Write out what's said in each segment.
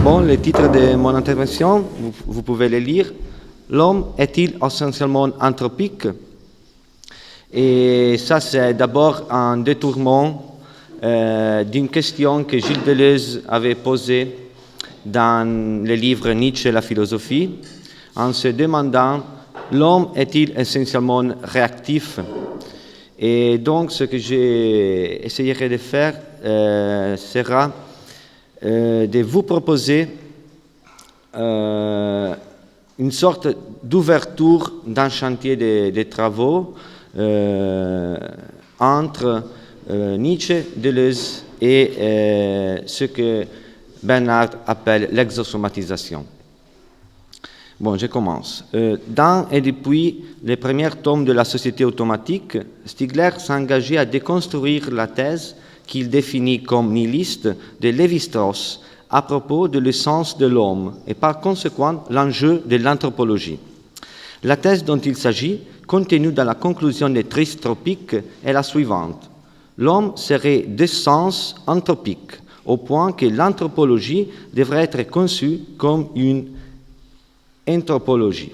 Bon, le titre de mon intervention, vous pouvez le lire. L'homme est-il essentiellement anthropique? Et ça, c'est d'abord un détournement d'une question que Gilles Deleuze avait posée dans le livre Nietzsche et la philosophie, en se demandant l'homme est-il essentiellement réactif? Et donc, ce que j'essayerai de faire sera de vous proposer une sorte d'ouverture d'un chantier de travaux entre Nietzsche, Deleuze et ce que Bernard appelle l'exosomatisation. Bon, je commence. Dans et depuis les premiers tomes de la Société automatique, Stigler s'est engagé à déconstruire la thèse qu'il définit comme nihiliste de Lévi-Strauss à propos de l'essence de l'homme et par conséquent l'enjeu de l'anthropologie. La thèse dont il s'agit, contenue dans la conclusion des Tristes tropiques, est la suivante. L'homme serait d'essence anthropique, au point que l'anthropologie devrait être conçue comme une anthropologie.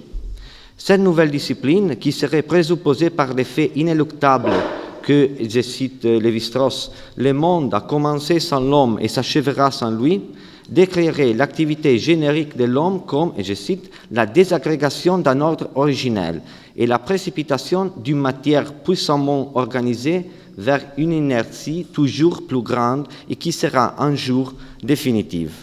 Cette nouvelle discipline, qui serait présupposée par l'effet inéluctable que, je cite Lévi-Strauss, le monde a commencé sans l'homme et s'achèvera sans lui, décrirait l'activité générique de l'homme comme, et je cite, la désagrégation d'un ordre originel et la précipitation d'une matière puissamment organisée vers une inertie toujours plus grande et qui sera un jour définitive.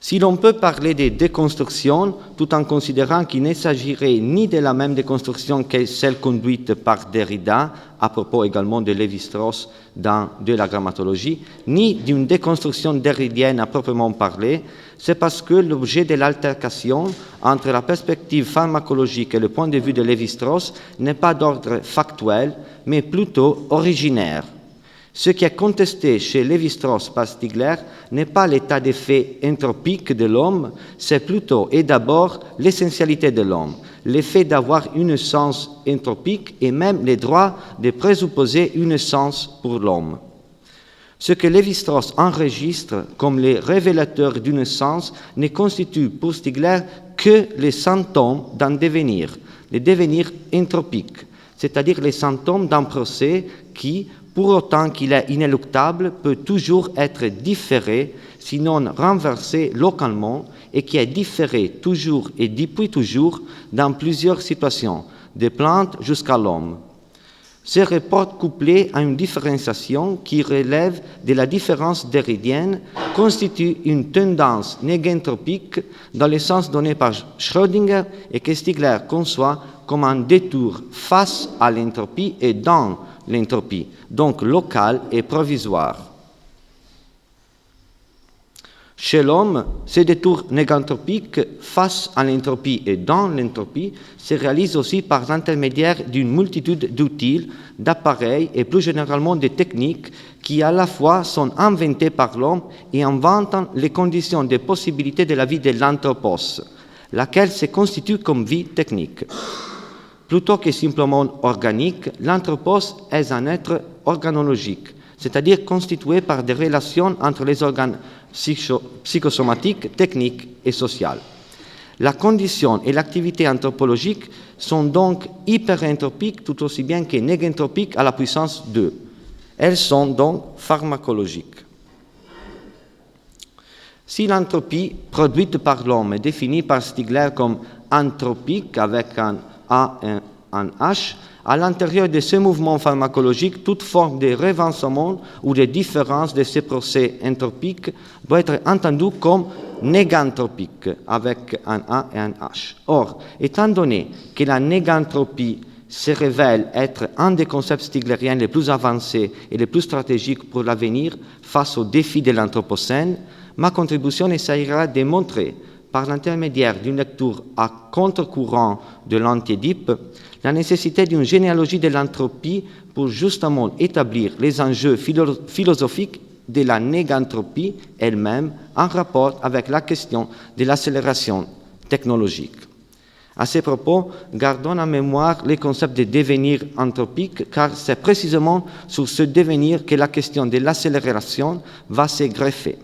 Si l'on peut parler de déconstruction, tout en considérant qu'il ne s'agirait ni de la même déconstruction que celle conduite par Derrida, à propos également de Lévi-Strauss dans De la grammatologie, ni d'une déconstruction derridienne à proprement parler, c'est parce que l'objet de l'altercation entre la perspective pharmacologique et le point de vue de Lévi-Strauss n'est pas d'ordre factuel, mais plutôt originaire. Ce qui est contesté chez Lévi-Strauss par Stigler n'est pas l'état d'effet entropique de l'homme, c'est plutôt et d'abord l'essentialité de l'homme, l'effet d'avoir une essence entropique et même le droit de présupposer une essence pour l'homme. Ce que Lévi-Strauss enregistre comme les révélateurs d'une essence ne constitue pour Stigler que les symptômes d'un devenir, le devenir entropique, c'est-à-dire les symptômes d'un procès qui, pour autant qu'il est inéluctable, peut toujours être différé, sinon renversé localement, et qui est différé toujours et depuis toujours dans plusieurs situations, des plantes jusqu'à l'homme. Ce rapport couplé à une différenciation qui relève de la différence derridienne constitue une tendance négentropique dans le sens donné par Schrödinger et que Stigler conçoit comme un détour face à l'entropie et dans l'entropie, donc locale et provisoire. Chez l'homme, ce détour négantropique face à l'entropie et dans l'entropie se réalise aussi par l'intermédiaire d'une multitude d'outils, d'appareils et plus généralement de techniques qui à la fois sont inventés par l'homme et inventent les conditions de possibilité de la vie de l'anthropos, laquelle se constitue comme vie technique. Plutôt que simplement organique, l'anthropos est un être organologique, c'est-à-dire constitué par des relations entre les organes psychosomatiques, techniques et sociales. La condition et l'activité anthropologique sont donc hyperentropiques tout aussi bien que négentropiques à la puissance 2. Elles sont donc pharmacologiques. Si l'entropie produite par l'homme est définie par Stigler comme anthropique avec un A et un H, à l'intérieur de ce mouvement pharmacologique, toute forme de revancement ou de différence de ces procès entropiques doit être entendue comme négantropique avec un A et un H. Or, étant donné que la négantropie se révèle être un des concepts stiglériens les plus avancés et les plus stratégiques pour l'avenir face aux défis de l'anthropocène, ma contribution essaiera de montrer, par l'intermédiaire d'une lecture à contre-courant de l'anti-Édipe, la nécessité d'une généalogie de l'entropie pour justement établir les enjeux philosophiques de la négantropie elle-même en rapport avec la question de l'accélération technologique. À ce propos, gardons en mémoire les concepts de devenir anthropique, car c'est précisément sur ce devenir que la question de l'accélération va se greffer.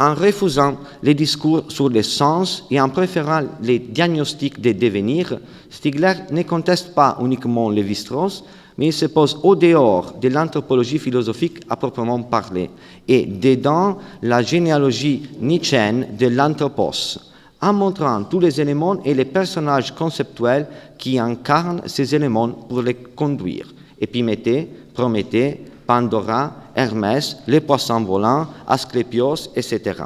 En refusant les discours sur le sens et en préférant les diagnostics des devenirs, Stigler ne conteste pas uniquement Lévi-Strauss, mais il se pose au dehors de l'anthropologie philosophique à proprement parler et dedans la généalogie nietzschéenne de l'anthropos, en montrant tous les éléments et les personnages conceptuels qui incarnent ces éléments pour les conduire. Épiméthée, Prométhée, Pandora, Hermès, les poissons volants, Asclépios, etc.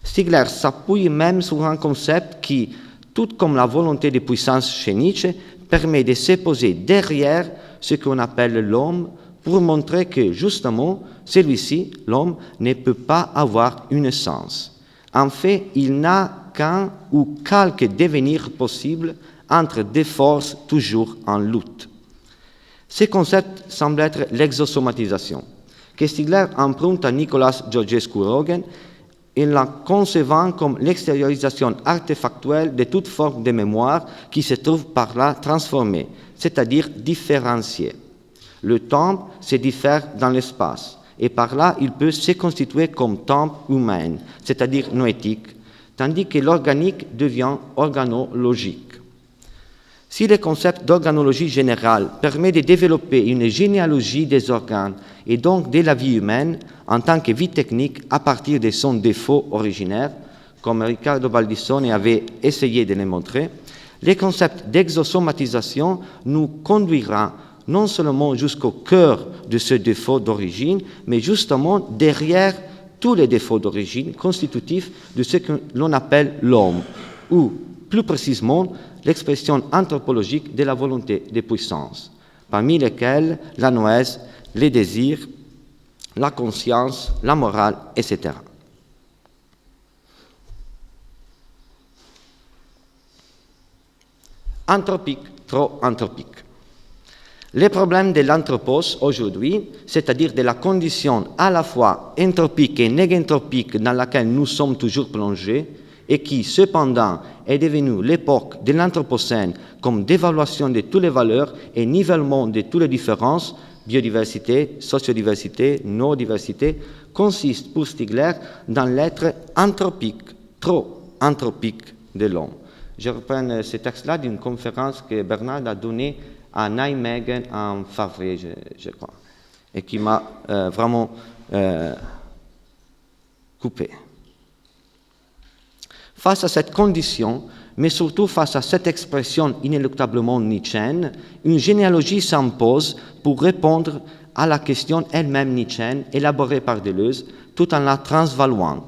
Stigler s'appuie même sur un concept qui, tout comme la volonté de puissance chez Nietzsche, permet de se poser derrière ce qu'on appelle l'homme pour montrer que, justement, celui-ci, l'homme, ne peut pas avoir une essence. En fait, il n'a qu'un ou quelques devenirs possibles entre deux forces toujours en lutte. Ce concept semble être l'exosomatisation, que Stigler emprunte à Nicolas Georgescu-Roegen en la concevant comme l'extériorisation artefactuelle de toute forme de mémoire qui se trouve par là transformée, c'est-à-dire différenciée. Le temps se diffère dans l'espace, et par là il peut se constituer comme temps humain, c'est-à-dire noétique, tandis que l'organique devient organologique. Si le concept d'organologie générale permet de développer une généalogie des organes et donc de la vie humaine en tant que vie technique à partir de son défaut originaire, comme Riccardo Baldissoni avait essayé de le montrer, le concept d'exosomatisation nous conduira non seulement jusqu'au cœur de ce défaut d'origine, mais justement derrière tous les défauts d'origine constitutifs de ce que l'on appelle l'homme, ou plus précisément l'expression anthropologique de la volonté de puissance, parmi lesquelles la noèse, les désirs, la conscience, la morale, etc. Anthropique, trop anthropique. Le problème de l'anthropos aujourd'hui, c'est-à-dire de la condition à la fois entropique et négentropique dans laquelle nous sommes toujours plongés, et qui, cependant, est devenue l'époque de l'anthropocène comme dévaluation de toutes les valeurs et nivellement de toutes les différences, biodiversité, sociodiversité, non-diversité, consiste pour Stigler dans l'être anthropique, trop anthropique de l'homme. Je reprends ce texte-là d'une conférence que Bernard a donnée à Nijmegen en février, je crois, et qui m'a vraiment coupé. Face à cette condition, mais surtout face à cette expression inéluctablement nietzschéenne, une généalogie s'impose pour répondre à la question elle-même nietzschéenne élaborée par Deleuze, tout en la transvaluant.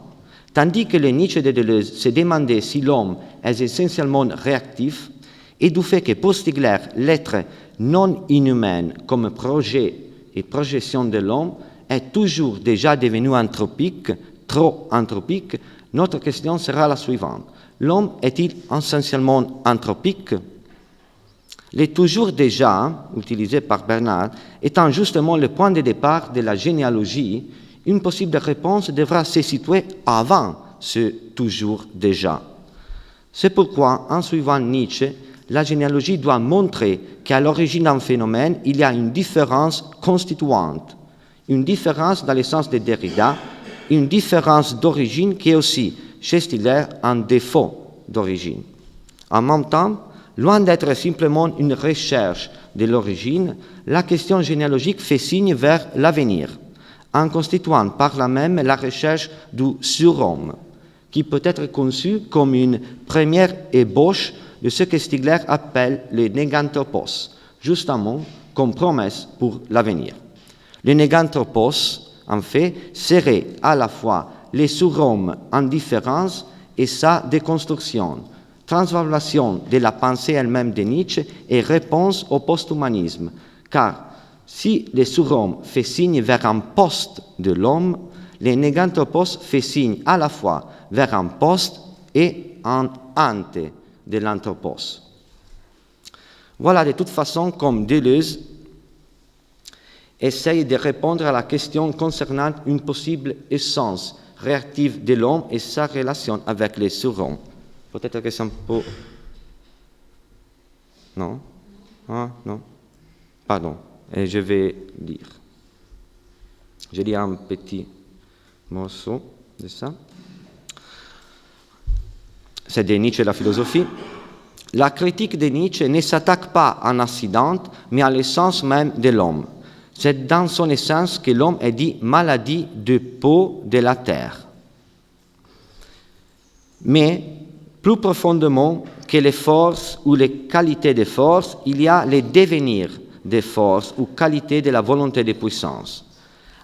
Tandis que le Nietzsche de Deleuze se demandait si l'homme est essentiellement réactif, et du fait que pour Stigler, l'être non inhumain comme projet et projection de l'homme est toujours déjà devenu anthropique, trop anthropique, notre question sera la suivante. L'homme est-il essentiellement anthropique? Le toujours déjà, utilisé par Bernard, étant justement le point de départ de la généalogie, une possible réponse devra se situer avant ce toujours déjà. C'est pourquoi, en suivant Nietzsche, la généalogie doit montrer qu'à l'origine d'un phénomène, il y a une différence constituante, une différence dans le sens de Derrida, une différence d'origine qui est aussi, chez Stigler, un défaut d'origine. En même temps, loin d'être simplement une recherche de l'origine, la question généalogique fait signe vers l'avenir, en constituant par là même la recherche du surhomme, qui peut être conçue comme une première ébauche de ce que Stigler appelle le néganthropos, justement comme promesse pour l'avenir. Le néganthropos, en fait, serait à la fois le surhomme en différence et sa déconstruction, transvaluation de la pensée elle-même de Nietzsche et réponse au post-humanisme, car si le surhomme fait signe vers un poste de l'homme, le néganthropos fait signe à la fois vers un poste et un ante de l'anthropos. Voilà de toute façon comme Deleuze essaye de répondre à la question concernant une possible essence réactive de l'homme et sa relation avec les surhommes. Peut-être que c'est un peu... Non? Ah, non? Pardon, et je vais lire. Je lis un petit morceau de ça. c'est de Nietzsche la philosophie, la critique de Nietzsche ne s'attaque pas à un accident, mais à l'essence même de l'homme. C'est dans son essence que l'homme est dit maladie de peau de la terre. Mais plus profondément que les forces ou les qualités des forces, il y a les devenirs des forces ou qualités de la volonté de puissance.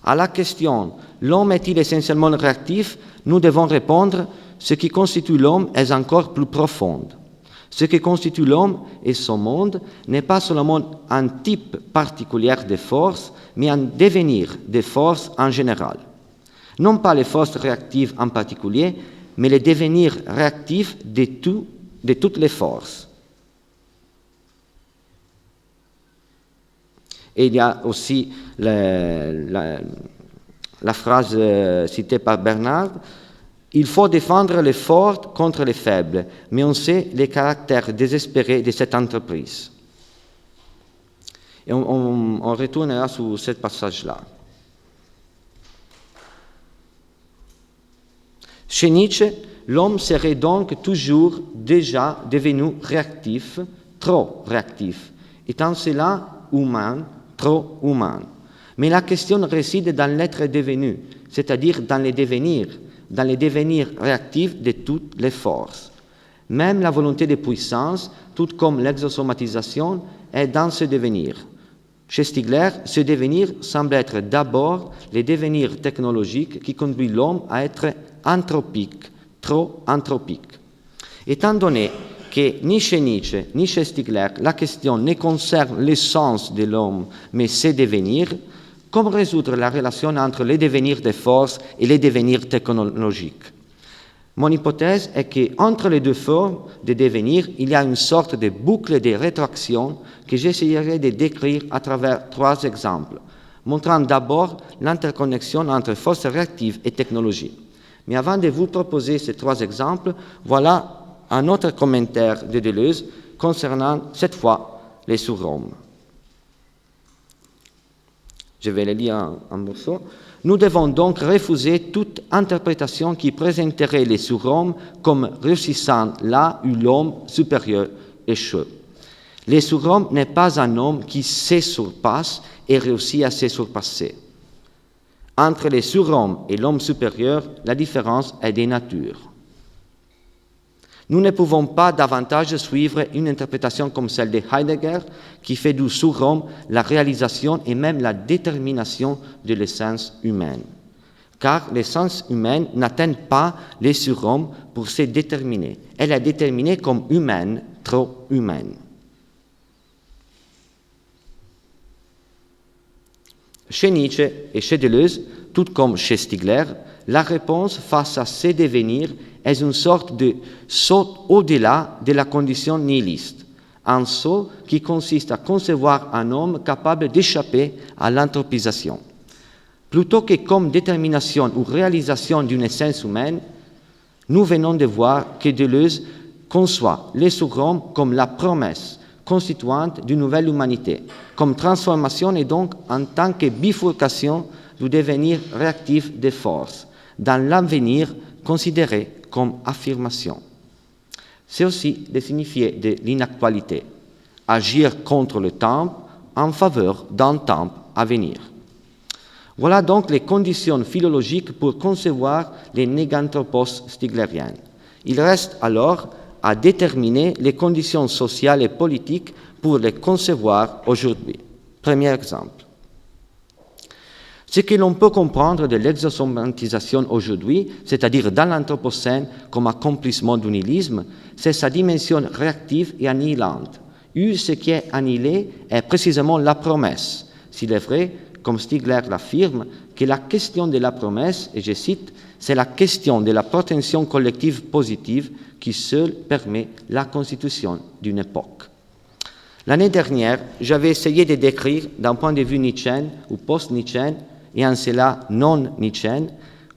À la question « l'homme est-il essentiellement réactif ?», nous devons répondre « ce qui constitue l'homme est encore plus profond. Ce qui constitue l'homme et son monde n'est pas seulement un type particulier de force, mais un devenir des forces en général. Non pas les forces réactives en particulier, mais le devenir réactif de toutes les forces. » Et il y a aussi la phrase citée par Bernard, « Il faut défendre les forts contre les faibles, mais on sait les caractères désespérés de cette entreprise. » Et on retournera sur ce passage-là. Chez Nietzsche, l'homme serait donc toujours déjà devenu réactif, trop réactif, étant cela humain, trop humain. Mais la question réside dans l'être devenu, c'est-à-dire dans les devenirs réactifs de toutes les forces. Même la volonté de puissance, tout comme l'exosomatisation, est dans ce devenir. Chez Stigler, ce devenir semble être d'abord le devenir technologique qui conduit l'homme à être anthropique, trop anthropique. Étant donné que ni chez Nietzsche, ni chez Stigler, la question ne concerne l'essence de l'homme, mais ses devenirs, comment résoudre la relation entre les devenirs des forces et les devenirs technologiques? Mon hypothèse est qu'entre les deux formes de devenir, il y a une sorte de boucle de rétroaction que j'essayerai de décrire à travers 3 exemples, montrant d'abord l'interconnexion entre forces réactives et technologie. Mais avant de vous proposer ces 3 exemples, voilà un autre commentaire de Deleuze concernant cette fois les surhommes. Je vais le lire en morceaux. Nous devons donc refuser toute interprétation qui présenterait les surhommes comme réussissant là où l'homme supérieur échoue. Le surhomme n'est pas un homme qui se surpasse et réussit à se surpasser. Entre les surhommes et l'homme supérieur, la différence est de nature. Nous ne pouvons pas davantage suivre une interprétation comme celle de Heidegger, qui fait du surhomme la réalisation et même la détermination de l'essence humaine. Car l'essence humaine n'atteint pas les surhommes pour se déterminer. Elle est déterminée comme humaine, trop humaine. Chez Nietzsche et chez Deleuze, tout comme chez Stigler, la réponse face à ces devenirs est une sorte de saut au-delà de la condition nihiliste, un saut qui consiste à concevoir un homme capable d'échapper à l'anthropisation. Plutôt que comme détermination ou réalisation d'une essence humaine, nous venons de voir que Deleuze conçoit les surhommes comme la promesse constituante d'une nouvelle humanité, comme transformation et donc en tant que bifurcation du devenir réactif des forces, dans l'avenir considéré comme affirmation. C'est aussi de signifier de l'inactualité, agir contre le temps en faveur d'un temps à venir. Voilà donc les conditions philologiques pour concevoir les néganthropos stiglériens. Il reste alors à déterminer les conditions sociales et politiques pour les concevoir aujourd'hui. Premier exemple. Ce que l'on peut comprendre de l'exosomatisation aujourd'hui, c'est-à-dire dans l'Anthropocène comme accomplissement du nihilisme, c'est sa dimension réactive et annihilante. Ce qui est annihilé est précisément la promesse. S'il est vrai, comme Stigler l'affirme, que la question de la promesse, et je cite, c'est la question de la protection collective positive qui seule permet la constitution d'une époque. L'année dernière, j'avais essayé de décrire, d'un point de vue nietzschéen ou post-nietzschéen, et en cela non-nietzschéen,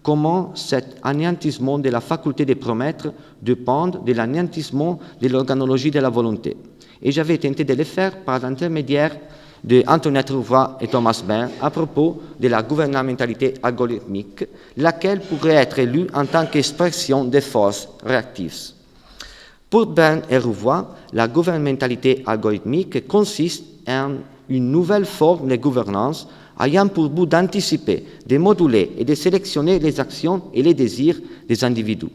comment cet anéantissement de la faculté de promettre dépend de l'anéantissement de l'organologie de la volonté. Et j'avais tenté de le faire par l'intermédiaire de Antoinette Rouvois et Thomas Bain à propos de la gouvernementalité algorithmique, laquelle pourrait être lue en tant qu'expression des forces réactives. Pour Bern et Rouvois, la gouvernementalité algorithmique consiste en une nouvelle forme de gouvernance ayant pour but d'anticiper, de moduler et de sélectionner les actions et les désirs des individus.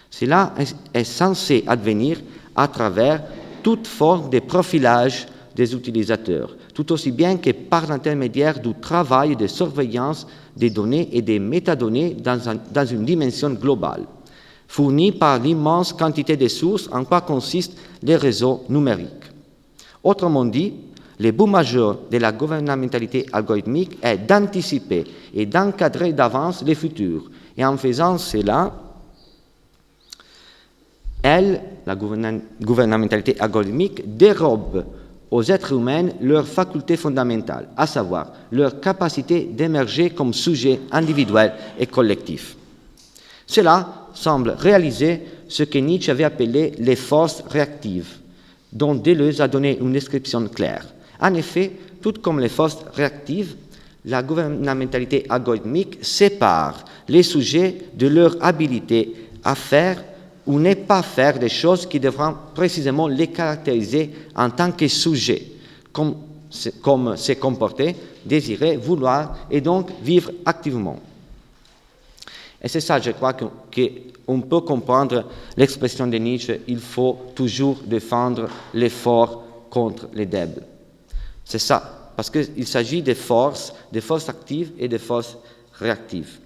Cela est censé advenir à travers toute forme de profilage des utilisateurs, tout aussi bien que par l'intermédiaire du travail de surveillance des données et des métadonnées dans une dimension globale, fournie par l'immense quantité de sources en quoi consistent les réseaux numériques. Autrement dit, le but majeur de la gouvernementalité algorithmique est d'anticiper et d'encadrer d'avance le futur. Et en faisant cela, elle, la gouvernementalité algorithmique, dérobe aux êtres humains leurs facultés fondamentales, à savoir leur capacité d'émerger comme sujet individuel et collectif. Cela semble réaliser ce que Nietzsche avait appelé les forces réactives, dont Deleuze a donné une description claire. En effet, tout comme les forces réactives, la gouvernementalité algorithmique sépare les sujets de leur habilité à faire ou ne pas faire des choses qui devront précisément les caractériser en tant que sujets, comme se comporter, désirer, vouloir et donc vivre activement. Et c'est ça, je crois, qu'on peut comprendre l'expression de Nietzsche, il faut toujours défendre les forts contre les débiles. C'est ça, parce qu'il s'agit des forces actives et des forces réactives.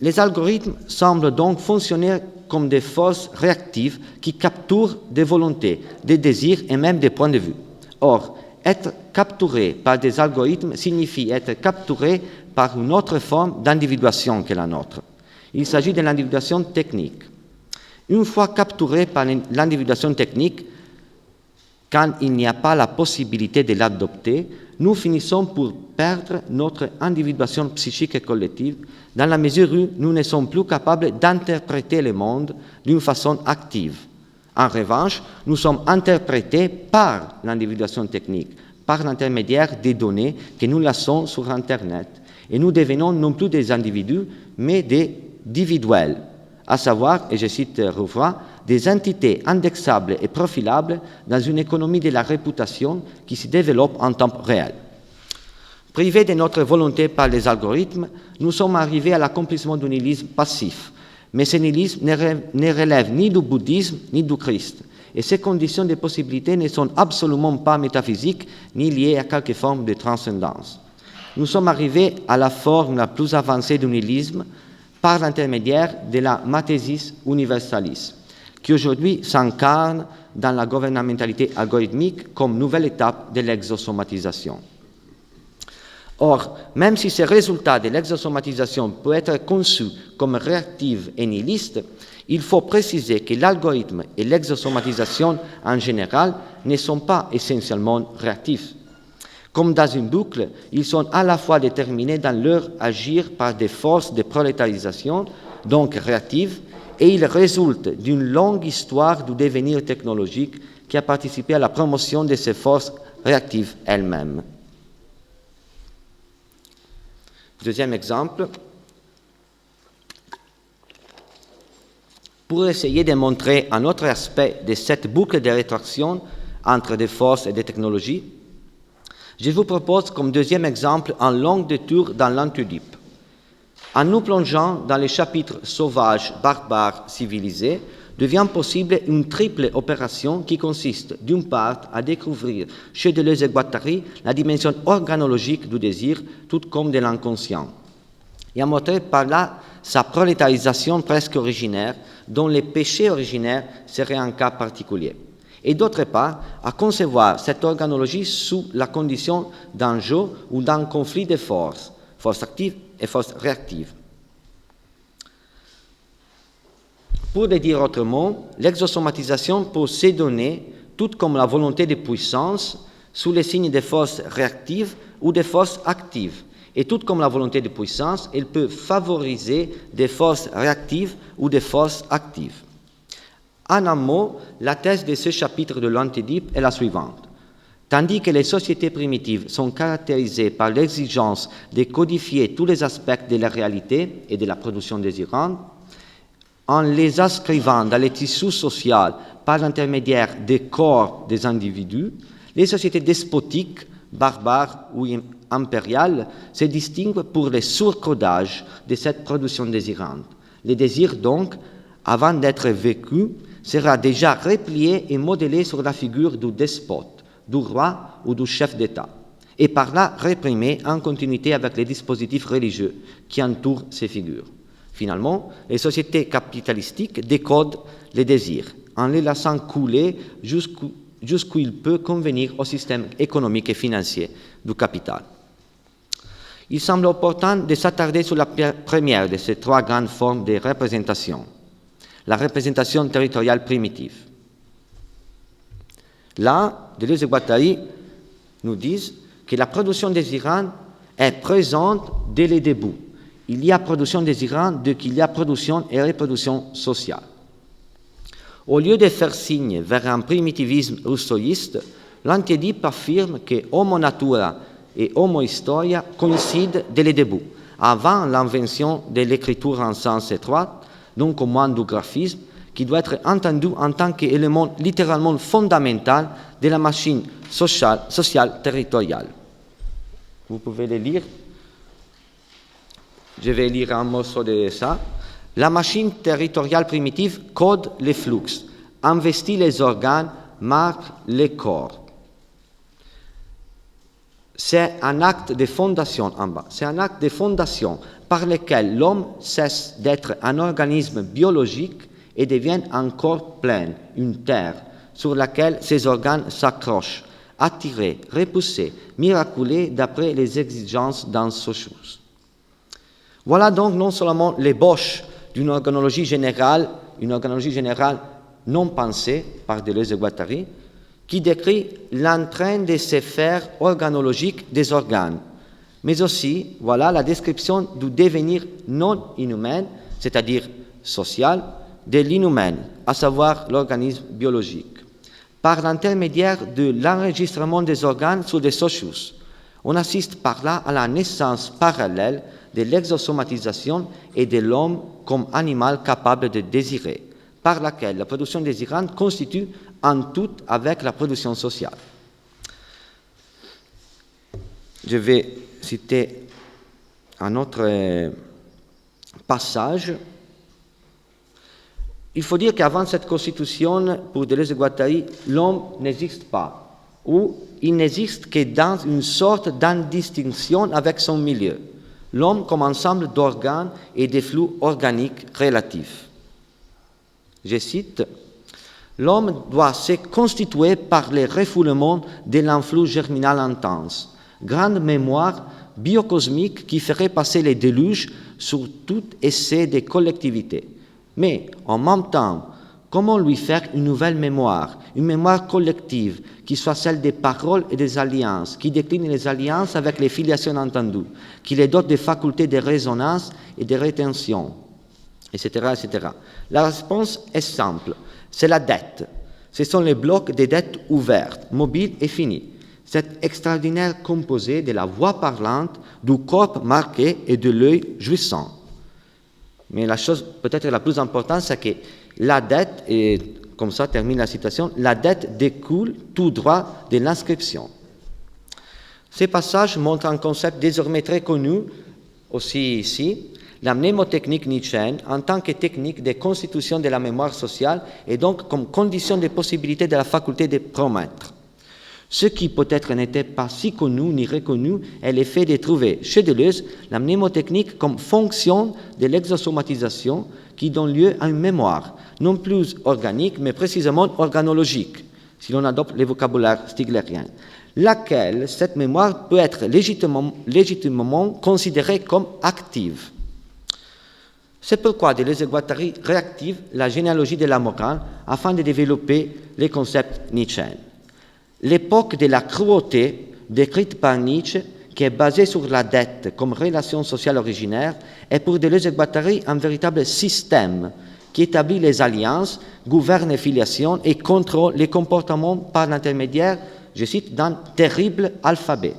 Les algorithmes semblent donc fonctionner comme des forces réactives qui capturent des volontés, des désirs et même des points de vue. Or, être capturé par des algorithmes signifie être capturé par une autre forme d'individuation que la nôtre. Il s'agit de l'individuation technique. Une fois capturé par l'individuation technique, quand il n'y a pas la possibilité de l'adopter, nous finissons pour perdre notre individuation psychique et collective dans la mesure où nous ne sommes plus capables d'interpréter le monde d'une façon active. En revanche, nous sommes interprétés par l'individuation technique, par l'intermédiaire des données que nous laissons sur Internet. Et nous devenons non plus des individus, mais des individuels, à savoir, et je cite Rouvois, des entités indexables et profilables dans une économie de la réputation qui se développe en temps réel. Privés de notre volonté par les algorithmes, nous sommes arrivés à l'accomplissement du nihilisme passif. Mais ce nihilisme ne relève ni du bouddhisme ni du Christ. Et ces conditions de possibilité ne sont absolument pas métaphysiques ni liées à quelque forme de transcendance. Nous sommes arrivés à la forme la plus avancée du nihilisme par l'intermédiaire de la mathésis universalis, qui aujourd'hui s'incarne dans la gouvernementalité algorithmique comme nouvelle étape de l'exosomatisation. Or, même si ce résultat de l'exosomatisation peut être conçu comme réactif et nihiliste, il faut préciser que l'algorithme et l'exosomatisation en général ne sont pas essentiellement réactifs. Comme dans une boucle, ils sont à la fois déterminés dans leur agir par des forces de prolétarisation, donc réactives, et ils résultent d'une longue histoire du devenir technologique qui a participé à la promotion de ces forces réactives elles-mêmes. Deuxième exemple, pour essayer de montrer un autre aspect de cette boucle de rétraction entre des forces et des technologies, je vous propose comme deuxième exemple un long détour dans l'Antidipe. En nous plongeant dans les chapitres sauvages, barbares, civilisés, devient possible une triple opération qui consiste, d'une part, à découvrir chez Deleuze et Guattari la dimension organologique du désir, tout comme de l'inconscient, et à montrer par là sa prolétarisation presque originaire, dont les péchés originaires seraient un cas particulier. Et d'autre part, à concevoir cette organologie sous la condition d'un jeu ou d'un conflit de forces, forces actives et forces réactives. Pour le dire autrement, l'exosomatisation peut se donner, tout comme la volonté de puissance, sous les signes des forces réactives ou des forces actives. Et tout comme la volonté de puissance, elle peut favoriser des forces réactives ou des forces actives. En un mot, la thèse de ce chapitre de l'Antidipe est la suivante. Tandis que les sociétés primitives sont caractérisées par l'exigence de codifier tous les aspects de la réalité et de la production désirante, en les inscrivant dans les tissus sociaux par l'intermédiaire des corps des individus, les sociétés despotiques, barbares ou impériales se distinguent pour le surcodage de cette production désirante. Le désir, donc, avant d'être vécu, sera déjà replié et modélé sur la figure du despote, du roi ou du chef d'État, et par là réprimé en continuité avec les dispositifs religieux qui entourent ces figures. Finalement, les sociétés capitalistiques décodent les désirs en les laissant couler jusqu'où il peut convenir au système économique et financier du capital. Il semble opportun de s'attarder sur la première de ces trois grandes formes de représentation, la représentation territoriale primitive. Là, Deleuze et Guattari nous disent que la production désirante est présente dès le début. Il y a production désirante dès qu'il y a production et reproduction sociale. Au lieu de faire signe vers un primitivisme rousseauiste, l'antiédipe affirme que Homo natura et Homo historia coïncident dès le début, avant l'invention de l'écriture en sens étroit, donc au moins du graphisme, qui doit être entendu en tant qu'élément littéralement fondamental de la machine sociale territoriale. Vous pouvez le lire. Je vais lire un morceau de ça. La machine territoriale primitive code les flux, investit les organes, marque les corps. C'est un acte de fondation en bas. C'est un acte de fondation par lequel l'homme cesse d'être un organisme biologique et devient un corps plein, une terre, sur laquelle ses organes s'accrochent, attirés, repoussés, miraculés d'après les exigences d'un socius. Voilà donc non seulement l'ébauche d'une organologie générale non pensée par Deleuze et Guattari, qui décrit l'entrain de ces sphères organologiques des organes, mais aussi, voilà, la description du devenir non inhumain, c'est-à-dire social, de l'inhumain, à savoir l'organisme biologique, par l'intermédiaire de l'enregistrement des organes sur des socius. On assiste par là à la naissance parallèle de l'exosomatisation et de l'homme comme animal capable de désirer, par laquelle la production désirante constitue en tout avec la production sociale. Je vais citer un autre passage. Il faut dire qu'avant cette constitution, pour Deleuze et Guattari, l'homme n'existe pas, ou il n'existe que dans une sorte d'indistinction avec son milieu, l'homme comme ensemble d'organes et de flux organiques relatifs. Je cite, « L'homme doit se constituer par le refoulement de l'influx germinal intense, grande mémoire biocosmique qui ferait passer les déluges sur tout essai de collectivité. Mais en même temps, comment lui faire une nouvelle mémoire, une mémoire collective, qui soit celle des paroles et des alliances, qui décline les alliances avec les filiations entendues, qui les dote des facultés de résonance et de rétention, etc., etc. La réponse est simple, c'est la dette. Ce sont les blocs des dettes ouvertes, mobiles et finies. Cet extraordinaire composé de la voix parlante, du corps marqué et de l'œil jouissant. Mais la chose peut-être la plus importante, c'est que la dette, et comme ça termine la citation, la dette découle tout droit de l'inscription. Ces passages montrent un concept désormais très connu, aussi ici, la mnémotechnique nietzschéenne en tant que technique de constitution de la mémoire sociale et donc comme condition de possibilité de la faculté de promettre. Ce qui peut-être n'était pas si connu ni reconnu est l'effet de trouver chez Deleuze la mnémotechnique comme fonction de l'exosomatisation qui donne lieu à une mémoire, non plus organique mais précisément organologique, si l'on adopte le vocabulaire stiglérien, laquelle, cette mémoire, peut être légitimement considérée comme active. C'est pourquoi Deleuze et Guattari réactivent la généalogie de la morale afin de développer les concepts nietzschéens. L'époque de la cruauté, décrite par Nietzsche, qui est basée sur la dette comme relation sociale originaire, est pour Deleuze et Guattari un véritable système qui établit les alliances, gouverne les filiations et contrôle les comportements par l'intermédiaire, je cite, d'un terrible alphabet.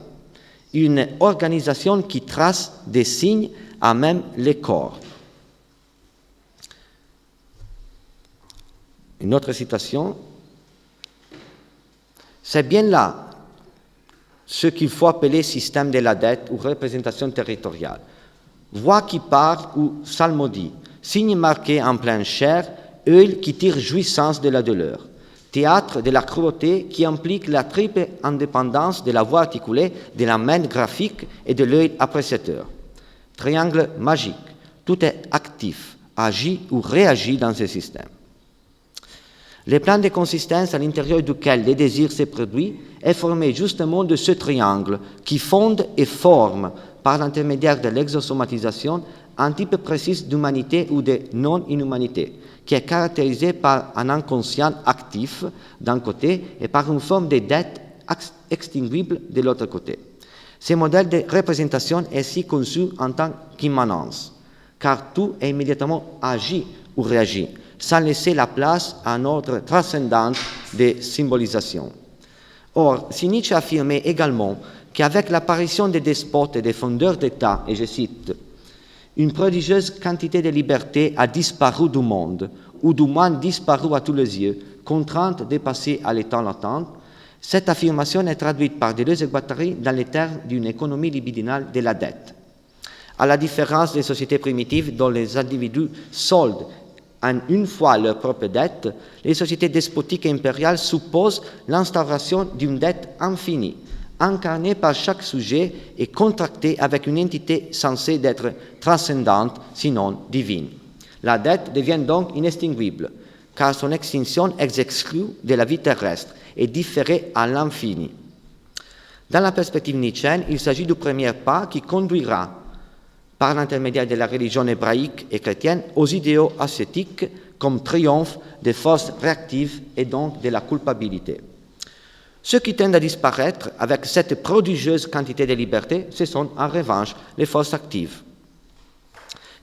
Une organisation qui trace des signes à même les corps. Une autre citation. C'est bien là ce qu'il faut appeler système de la dette ou représentation territoriale. Voix qui parle ou psalmodie, signe marqué en pleine chair, œil qui tire jouissance de la douleur. Théâtre de la cruauté qui implique la triple indépendance de la voix articulée, de la main graphique et de l'œil appréciateur. Triangle magique, tout est actif, agit ou réagit dans ce système. Le plan de consistance à l'intérieur duquel le désir se produit est formé justement de ce triangle qui fonde et forme, par l'intermédiaire de l'exosomatisation, un type précis d'humanité ou de non-inhumanité, qui est caractérisé par un inconscient actif d'un côté et par une forme de dette extinguible de l'autre côté. Ce modèle de représentation est ainsi conçu en tant qu'immanence, car tout est immédiatement agi ou réagi, sans laisser la place à un ordre transcendant de symbolisation. Or, si Nietzsche affirmait également qu'avec l'apparition des despotes et des fondeurs d'État, et je cite, une prodigieuse quantité de liberté a disparu du monde, ou du moins disparu à tous les yeux, contrainte de passer à l'état latent, cette affirmation est traduite par Deleuze et Guattari dans les termes d'une économie libidinale de la dette. À la différence des sociétés primitives dont les individus soldent en une fois leur propre dette, les sociétés despotiques et impériales supposent l'instauration d'une dette infinie, incarnée par chaque sujet et contractée avec une entité censée d'être transcendante, sinon divine. La dette devient donc inextinguible, car son extinction est exclue de la vie terrestre et différée à l'infini. Dans la perspective nietzschéenne, il s'agit du premier pas qui conduira, par l'intermédiaire de la religion hébraïque et chrétienne, aux idéaux ascétiques comme triomphe des forces réactives et donc de la culpabilité. Ceux qui tendent à disparaître avec cette prodigieuse quantité de liberté, ce sont en revanche les forces actives,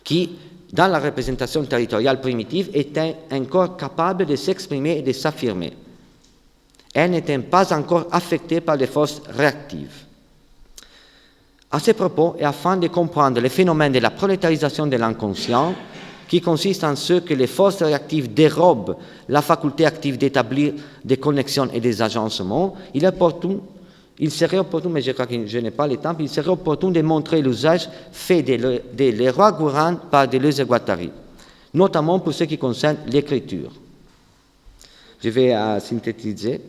qui, dans la représentation territoriale primitive, étaient encore capables de s'exprimer et de s'affirmer. Elles n'étaient pas encore affectées par les forces réactives. À ce propos, et afin de comprendre le phénomène de la prolétarisation de l'inconscient, qui consiste en ce que les forces réactives dérobent la faculté active d'établir des connexions et des agencements, il serait opportun, mais je crois que je n'ai pas le temps, il serait opportun de montrer l'usage fait de Leroi-Gourhan par Deleuze et Guattari, notamment pour ce qui concerne l'écriture. Je vais synthétiser.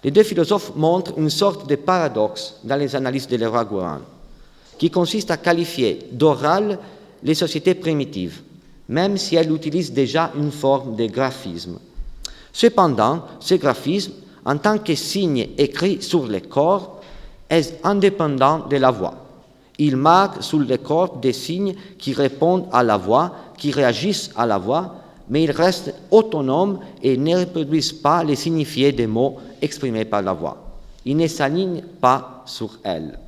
Les deux philosophes montrent une sorte de paradoxe dans les analyses de Leroi-Gourhan, qui consiste à qualifier d'oral les sociétés primitives, même si elles utilisent déjà une forme de graphisme. Cependant, ce graphisme, en tant que signe écrit sur le corps, est indépendant de la voix. Il marque sur le corps des signes qui répondent à la voix, qui réagissent à la voix, mais ils restent autonomes et ne reproduisent pas les signifiés des mots exprimés par la voix. Ils ne s'alignent pas sur elle.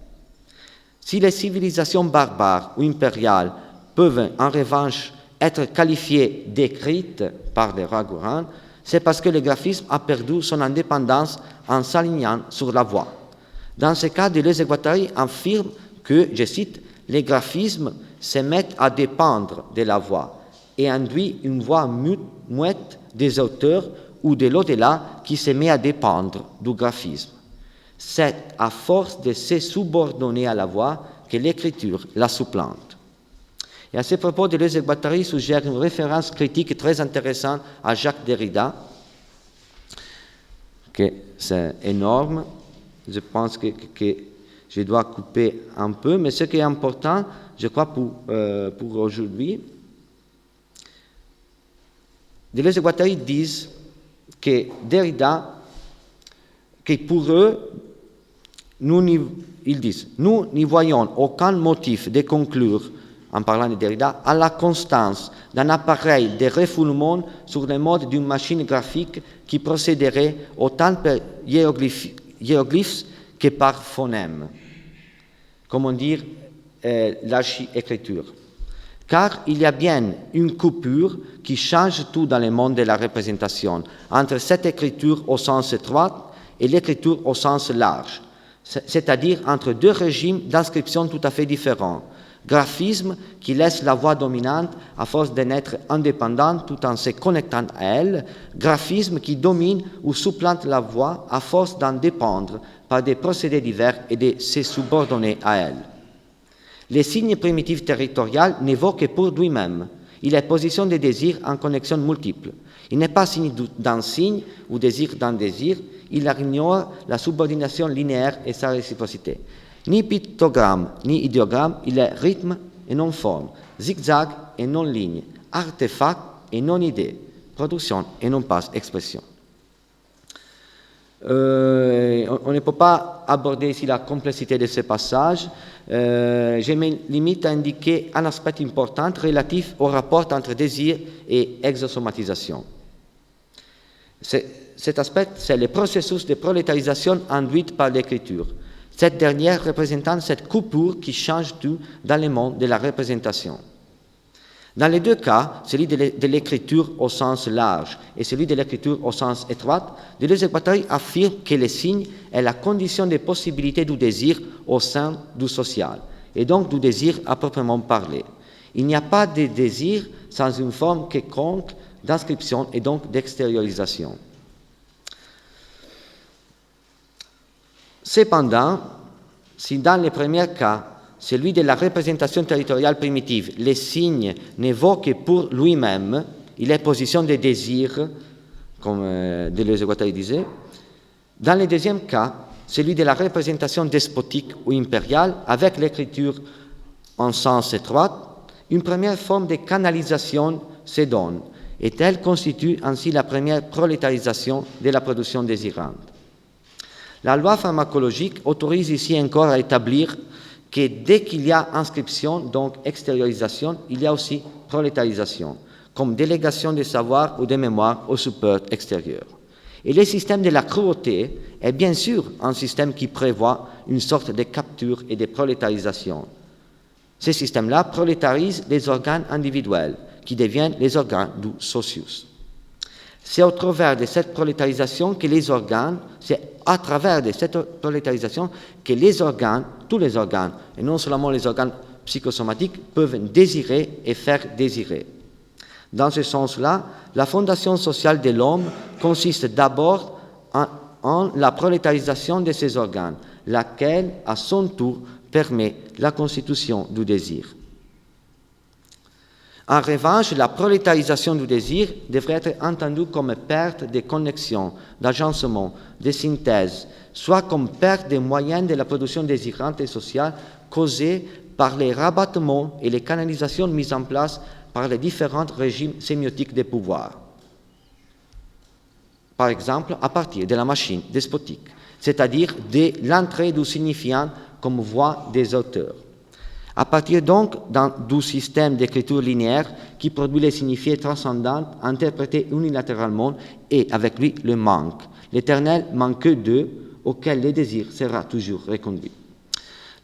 Si les civilisations barbares ou impériales peuvent en revanche être qualifiées d'écrites par Leroi-Gourhan, c'est parce que le graphisme a perdu son indépendance en s'alignant sur la voix. Dans ce cas, Deleuze et Guattari affirment que, je cite, « les graphismes se mettent à dépendre de la voix et induit une voix muette des auteurs ou de l'au-delà qui se met à dépendre du graphisme. C'est à force de se subordonner à la voix que l'écriture la supplante. » Et à ce propos, Deleuze et Guattari suggèrent une référence critique très intéressante à Jacques Derrida, que c'est énorme. Je pense que je dois couper un peu, mais ce qui est important, je crois, pour aujourd'hui, Deleuze et Guattari disent que Derrida, que pour eux, ils disent, nous n'y voyons aucun motif de conclure, en parlant de Derrida, à la constance d'un appareil de refoulement sur le mode d'une machine graphique qui procéderait autant par hiéroglyphes que par phonèmes, comment dire, l'archi-écriture. Car il y a bien une coupure qui change tout dans le monde de la représentation, entre cette écriture au sens étroit et l'écriture au sens large, c'est-à-dire entre deux régimes d'inscription tout à fait différents. Graphisme qui laisse la voix dominante à force d'être indépendante tout en se connectant à elle. Graphisme qui domine ou supplante la voix à force d'en dépendre par des procédés divers et de se subordonner à elle. Les signes primitifs territoriaux n'évoquent pour lui-même. Il est position de désir en connexion multiple. Il n'est pas signe d'un signe ou désir d'un désir. Il ignore la subordination linéaire et sa réciprocité. Ni pictogramme ni idéogramme, il est rythme et non forme, zigzag et non ligne, artefact et non idée, production et non pas expression. On ne peut pas aborder ici la complexité de ce passage. Je me limite à indiquer un aspect important relatif au rapport entre désir et exosomatisation. Cet aspect, c'est le processus de prolétarisation induit par l'écriture. Cette dernière représentant cette coupure qui change tout dans le monde de la représentation. Dans les deux cas, celui de l'écriture au sens large et celui de l'écriture au sens étroit, Deleuze-Guattari affirme que le signe est la condition de possibilité du désir au sein du social, et donc du désir à proprement parler. Il n'y a pas de désir sans une forme quelconque d'inscription et donc d'extériorisation. Cependant, si dans le premier cas, celui de la représentation territoriale primitive, les signes n'évoquent pour lui-même, il est position de désir, comme Deleuze-Guattari disait. Dans le deuxième cas, celui de la représentation despotique ou impériale, avec l'écriture en sens étroit, une première forme de canalisation se donne, et elle constitue ainsi la première prolétarisation de la production désirante. La loi pharmacologique autorise ici encore à établir que dès qu'il y a inscription, donc extériorisation, il y a aussi prolétarisation, comme délégation de savoir ou de mémoire au support extérieur. Et le système de la cruauté est bien sûr un système qui prévoit une sorte de capture et de prolétarisation. Ce système-là prolétarise les organes individuels, qui deviennent les organes du socius. C'est au travers de cette prolétarisation que les organes, tous les organes, et non seulement les organes psychosomatiques, peuvent désirer et faire désirer. Dans ce sens-là, la fondation sociale de l'homme consiste d'abord en la prolétarisation de ces organes, laquelle, à son tour, permet la constitution du désir. En revanche, la prolétarisation du désir devrait être entendue comme perte de connexion, d'agencement, de synthèse, soit comme perte des moyens de la production désirante et sociale causée par les rabattements et les canalisations mises en place par les différents régimes sémiotiques de pouvoir. Par exemple, à partir de la machine despotique, c'est-à-dire de l'entrée du signifiant comme voix des auteurs. À partir donc du système d'écriture linéaire qui produit les signifiés transcendants interprétés unilatéralement et avec lui le manque, l'éternel manque d'eux auquel le désir sera toujours reconduit.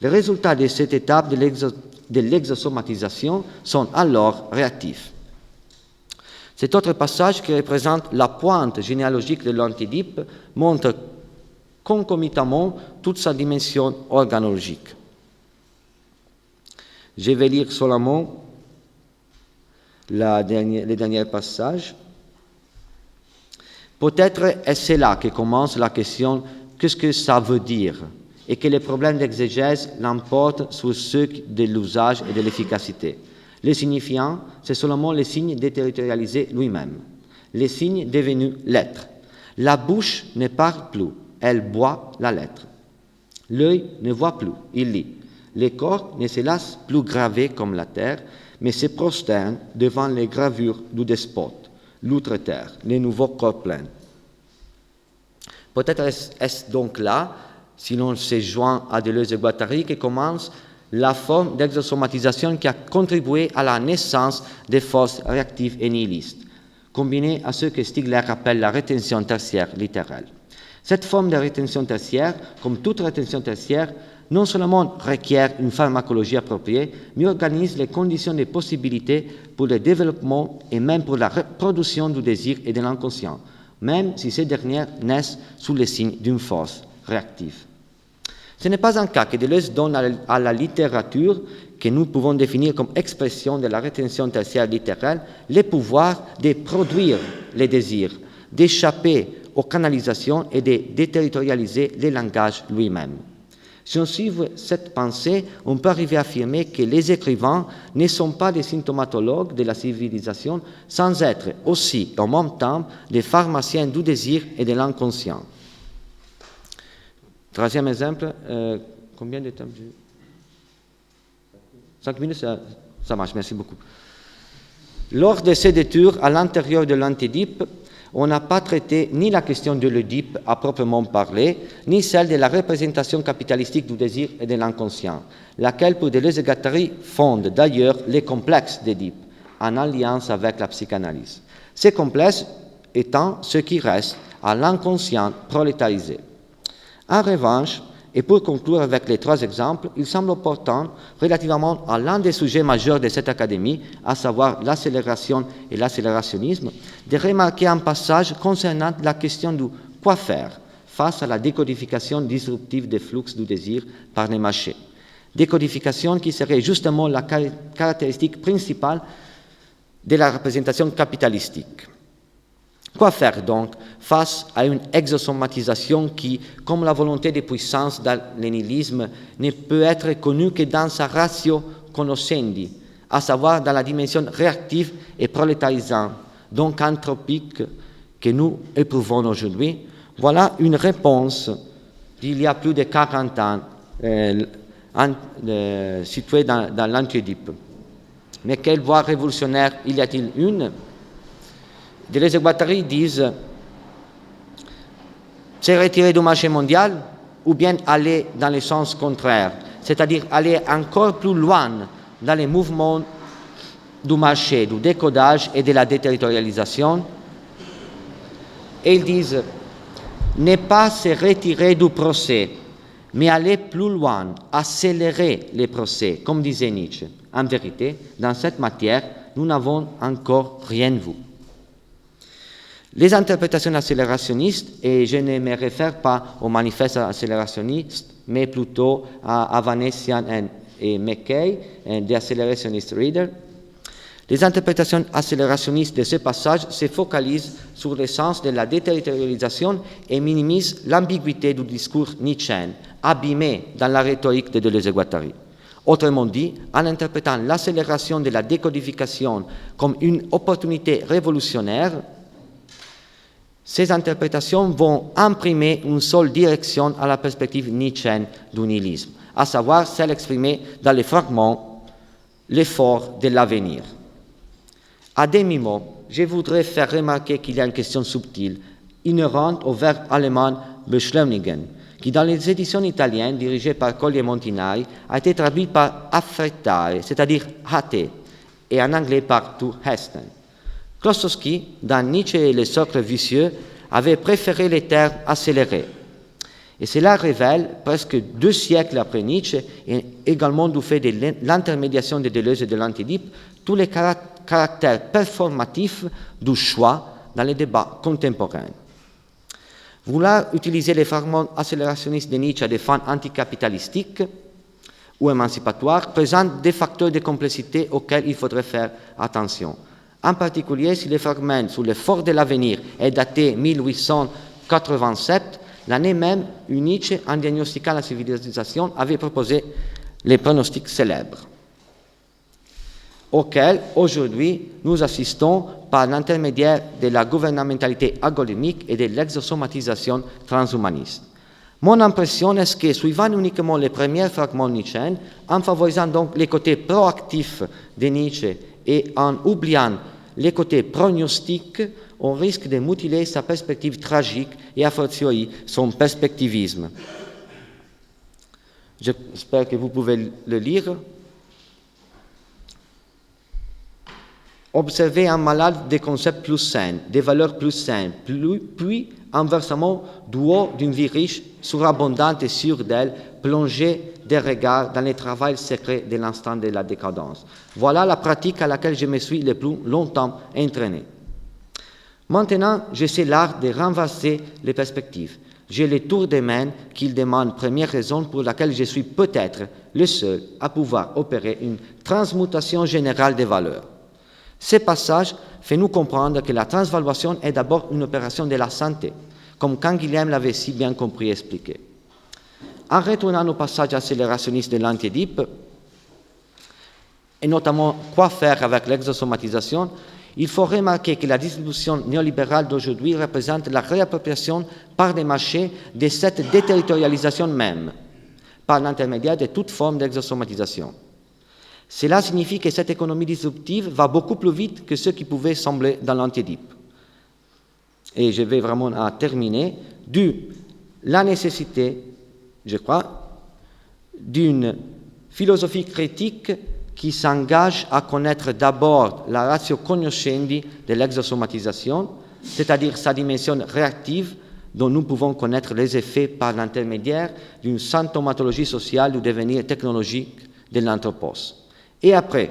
Les résultats de cette étape de l'exosomatisation sont alors réactifs. Cet autre passage qui représente la pointe généalogique de l'Antidipe montre concomitamment toute sa dimension organologique. Je vais lire seulement le dernier passage. Peut-être est-ce là que commence la question qu'est-ce que ça veut dire et que les problèmes d'exégèse l'emportent sur ceux de l'usage et de l'efficacité. Le signifiant, c'est seulement le signe déterritorialisé lui-même. Le signe devenu lettre. La bouche ne parle plus, elle boit la lettre. L'œil ne voit plus, il lit. Le corps ne se laisse plus graver comme la terre, mais se prosterne devant les gravures du despote, l'outre-terre, les nouveaux corps pleins. Peut-être est-ce donc là, si l'on se joint à Deleuze et Guattari, que commence la forme d'exosomatisation qui a contribué à la naissance des forces réactives et nihilistes, combinées à ce que Stigler appelle la rétention tertiaire littérale. Cette forme de rétention tertiaire, comme toute rétention tertiaire, non seulement requiert une pharmacologie appropriée, mais organise les conditions de possibilité pour le développement et même pour la reproduction du désir et de l'inconscient, même si ces dernières naissent sous les signes d'une force réactive. Ce n'est pas un cas que Deleuze donne à la littérature, que nous pouvons définir comme expression de la rétention tertiaire littéraire, le pouvoir de produire les désirs, d'échapper aux canalisations et de déterritorialiser le langage lui-même. Si on suit cette pensée, on peut arriver à affirmer que les écrivains ne sont pas des symptomatologues de la civilisation sans être aussi, en même temps, des pharmaciens du désir et de l'inconscient. Troisième exemple, combien de temps? 5 minutes, ça marche, merci beaucoup. Lors de ces détours à l'intérieur de l'Antidipe, on n'a pas traité ni la question de l'Oedipe à proprement parler, ni celle de la représentation capitalistique du désir et de l'inconscient, laquelle pour Deleuze et Guattari fonde d'ailleurs les complexes d'Oedipe, en alliance avec la psychanalyse. Ces complexes étant ce qui reste à l'inconscient prolétarisé. En revanche, et pour conclure avec les 3 exemples, il semble opportun, relativement à l'un des sujets majeurs de cette académie, à savoir l'accélération et l'accélérationnisme, de remarquer un passage concernant la question du quoi faire face à la décodification disruptive des flux du désir par les marchés. Décodification qui serait justement la caractéristique principale de la représentation capitalistique. Quoi faire donc face à une exosomatisation qui, comme la volonté de puissance dans le nihilisme, ne peut être connue que dans sa ratio cognoscendi, à savoir dans la dimension réactive et prolétarisante, donc anthropique, que nous éprouvons aujourd'hui? Voilà une réponse d'il y a plus de 40 ans, située dans l'Antidipe. Mais quelle voie révolutionnaire y a-t-il une? Deleuze et Guattari disent se retirer du marché mondial ou bien aller dans le sens contraire, c'est-à-dire aller encore plus loin dans les mouvements du marché, du décodage et de la déterritorialisation. Et ils disent ne pas se retirer du procès, mais aller plus loin, accélérer les procès, comme disait Nietzsche. En vérité, dans cette matière, nous n'avons encore rien vu. Les interprétations accélérationnistes, et je ne me réfère pas au manifeste accélérationniste, mais plutôt à Vanessian et McKay, The Accelerationist Reader, les interprétations accélérationnistes de ce passage se focalisent sur le sens de la déterritorialisation et minimisent l'ambiguïté du discours nietzschéen, abîmé dans la rhétorique de Deleuze et Guattari. Autrement dit, en interprétant l'accélération de la décodification comme une opportunité révolutionnaire, ces interprétations vont imprimer une seule direction à la perspective nietzschéenne du nihilisme, à savoir celle exprimée dans les fragments « l'effort de l'avenir ». À demi-mot, je voudrais faire remarquer qu'il y a une question subtile, inhérente au verbe allemand « beschleunigen », qui dans les éditions italiennes dirigées par Collier Montinari a été traduit par « affrettare », c'est-à-dire « hâter », et en anglais par « to hasten ». Klossowski, dans Nietzsche et les cercles vicieux, avait préféré les termes accélérés. Et cela révèle, presque 2 siècles après Nietzsche, et également du fait de l'intermédiation de Deleuze et de l'Antidipe, tous les caractères performatifs du choix dans les débats contemporains. Vouloir utiliser les fragments accélérationnistes de Nietzsche à des fins anticapitalistiques ou émancipatoires présente des facteurs de complexité auxquels il faudrait faire attention. En particulier, si le fragment sur l'effort de l'avenir est daté 1887, l'année même où Nietzsche, en diagnostiquant la civilisation, avait proposé les pronostics célèbres, auxquels, aujourd'hui, nous assistons par l'intermédiaire de la gouvernementalité algorithmique et de l'exosomatisation transhumaniste. Mon impression est que, suivant uniquement les premiers fragments nietzschéens, en favorisant donc les côtés proactifs de Nietzsche et en oubliant les côtés prognostiques, on risque de mutiler sa perspective tragique et a fortiori son perspectivisme. J'espère que vous pouvez le lire. Observer un malade des concepts plus sains, des valeurs plus saines, puis inversement, du haut d'une vie riche, surabondante et sûre d'elle, plonger des regards dans les travails secrets de l'instant de la décadence. Voilà la pratique à laquelle je me suis le plus longtemps entraîné. Maintenant, je sais l'art de renverser les perspectives. j'ai le tour des mains qu'il demande, première raison pour laquelle je suis peut-être le seul à pouvoir opérer une transmutation générale des valeurs. Ce passage fait nous comprendre que la transvaluation est d'abord une opération de la santé, comme Canguilhem l'avait si bien compris et expliqué. En retournant au passage accélérationniste de l'anti-Oedipe, et notamment quoi faire avec l'exosomatisation, il faut remarquer que la distribution néolibérale d'aujourd'hui représente la réappropriation par des marchés de cette déterritorialisation même, par l'intermédiaire de toute forme d'exosomatisation. Cela signifie que cette économie disruptive va beaucoup plus vite que ce qui pouvait sembler dans l'anti-Oedipe. Et je vais vraiment à terminer, dû la nécessité, je crois, d'une philosophie critique qui s'engage à connaître d'abord la ratio cognoscendi de l'exosomatisation, c'est-à-dire sa dimension réactive dont nous pouvons connaître les effets par l'intermédiaire d'une symptomatologie sociale du devenir technologique de l'anthropos. Et après,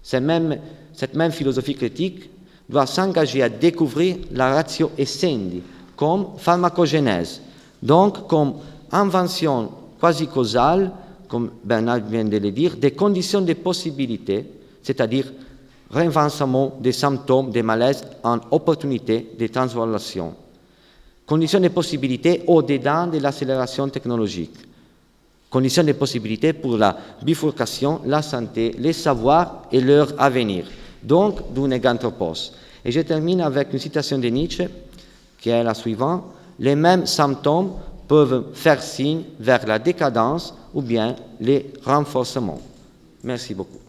cette même philosophie critique doit s'engager à découvrir la ratio essendi comme pharmacogénèse, donc comme invention quasi-causale, comme Bernard vient de le dire, des conditions de possibilité, c'est-à-dire renversement des symptômes de malaise en opportunité de transformation. Conditions de possibilité au-dedans de l'accélération technologique. Conditions de possibilité pour la bifurcation, la santé, les savoirs et leur avenir, donc du néganthropos. Et je termine avec une citation de Nietzsche, qui est la suivante. Les mêmes symptômes peuvent faire signe vers la décadence ou bien les renforcements. Merci beaucoup.